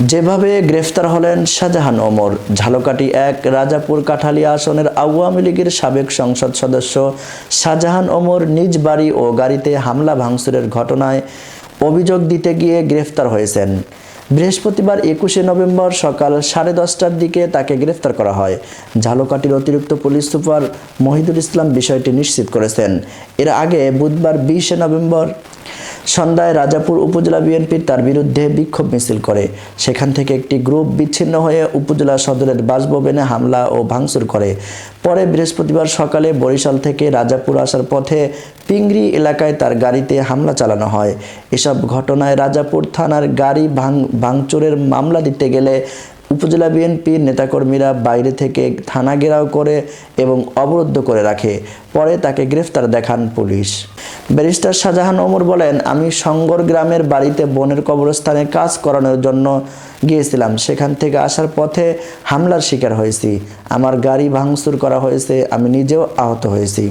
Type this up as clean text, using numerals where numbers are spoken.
যেভাবে গ্রেফতার হলেন শাহজাহান ওমর। ঝালকাঠি ১ রাজাপুর কাঠালিয়া আসনের আওয়ামী লীগের সাবেক সংসদ সদস্য শাহজাহান ওমর নিজ বাড়ি ও গাড়িতে হামলা ভাঙচুরের ঘটনায় অভিযোগ দিতে গিয়ে গ্রেফতার হয়েছেন। বৃহস্পতিবার ২১শে নভেম্বর সকাল 10:30টার দিকে তাকে গ্রেফতার করা হয়। ঝালকাঠির অতিরিক্ত পুলিশ সুপার মহিদুল ইসলাম বিষয়টি নিশ্চিত করেছেন। এর আগে বুধবার ২০শে নভেম্বর সন্ধ্যায় রাজাপুর উপজেলা বিএনপি তার বিরুদ্ধে বিক্ষোভ মিছিল করে। সেখান থেকে একটি গ্রুপ বিচ্ছিন্ন হয়ে উপজেলা সদরের বাসভবনে হামলা ও ভাঙচুর করে। পরে বৃহস্পতিবার সকালে বরিশাল থেকে রাজাপুর আসার পথে পিংরি এলাকায় তার গাড়িতে হামলা চালানো হয়। এসব ঘটনায় রাজাপুর থানার গাড়ি ভাঙচুরের মামলা দিতে গেলে উপজেলা বিএনপির নেতাকর্মীরা বাইরে থেকে থানা ঘেরাও করে এবং অবরুদ্ধ করে রাখে। পরে তাকে গ্রেফতার দেখান পুলিশ। ব্যারিস্টার শাহজাহান ওমর বলেন, আমি সংগর গ্রামের বাড়িতে বোনের কবরস্থানে কাজ করানোর জন্য গিয়েছিলাম। সেখান থেকে আসার পথে হামলার শিকার হয়েছি। আমার গাড়ি ভাঙচুর করা হয়েছে, আমি নিজেও আহত হয়েছি।